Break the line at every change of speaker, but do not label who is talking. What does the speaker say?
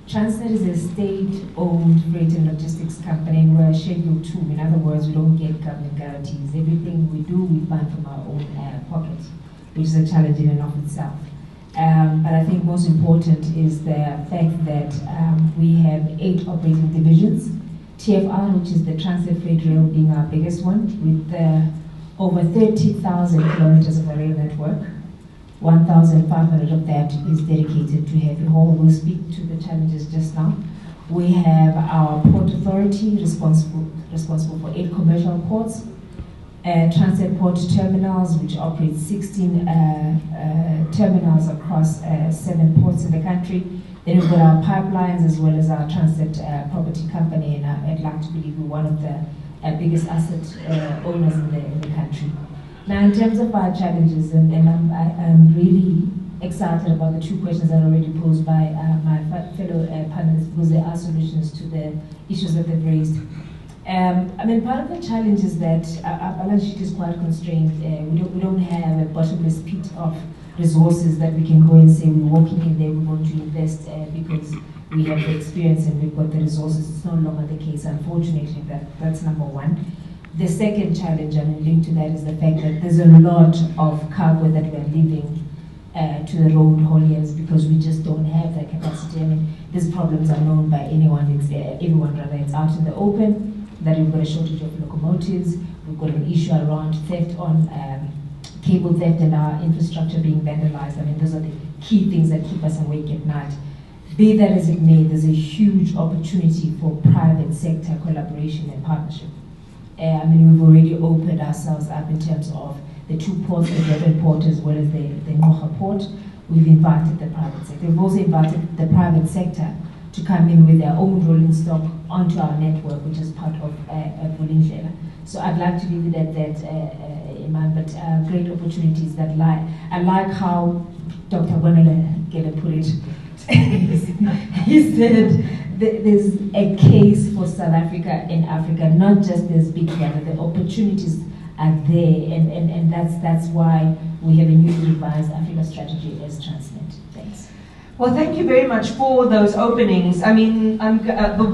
Transnet is a state-owned freight and logistics company, and we're Schedule 2. In other words, we don't get government guarantees. Everything we do, we fund from our own pocket, which is a challenge in and of itself. But I think most important is the fact that we have 8 operating divisions. TFR, which is the Transnet Freight Rail, being our biggest one, with over 30,000 kilometers of a rail network. 1,500 of that is dedicated to heavy haul. We'll speak to the challenges just now. We have our port authority responsible for 8 commercial ports, Transnet port terminals, which operate 16 terminals across 7 ports in the country. Then we've got our pipelines as well as our Transnet property company, and I'd like to believe we're one of the biggest asset owners in the country. Now, in terms of our challenges, and I'm really excited about the 2 questions that are already posed by my fellow panelists, because there are solutions to the issues that they've raised. I mean, part of the challenge is that our balance sheet is quite constrained. We don't have a bottomless pit of resources that we can go and say we're walking in there, we want to invest because we have the experience and we've got the resources. It's no longer the case, unfortunately. That's number one. The second challenge, and linked to that, is the fact that there's a lot of cargo that we're leaving to the road hauliers because we just don't have that capacity. I mean, these problems are known by anyone, everyone rather. It's out in the open that we've got a shortage of locomotives. We've got an issue around theft on cable theft and our infrastructure being vandalized. I mean, those are the key things that keep us awake at night. Be that as it may, there's a huge opportunity for private sector collaboration and partnership. I mean, we've already opened ourselves up in terms of the 2 ports, the Durban port as well as the Mocha port. We've invited the private sector. We've also invited the private sector to come in with their own rolling stock onto our network, which is part of Vulindlela. So I'd like to leave it at that, Iman, but great opportunities that lie. I like how Dr. Bonagela put it. He said there's a case for South Africa in Africa, not just this big brother. The opportunities are there, and that's why we have a newly revised Africa strategy as Transnet. Thanks.
Well, thank you very much for those openings. I mean, the one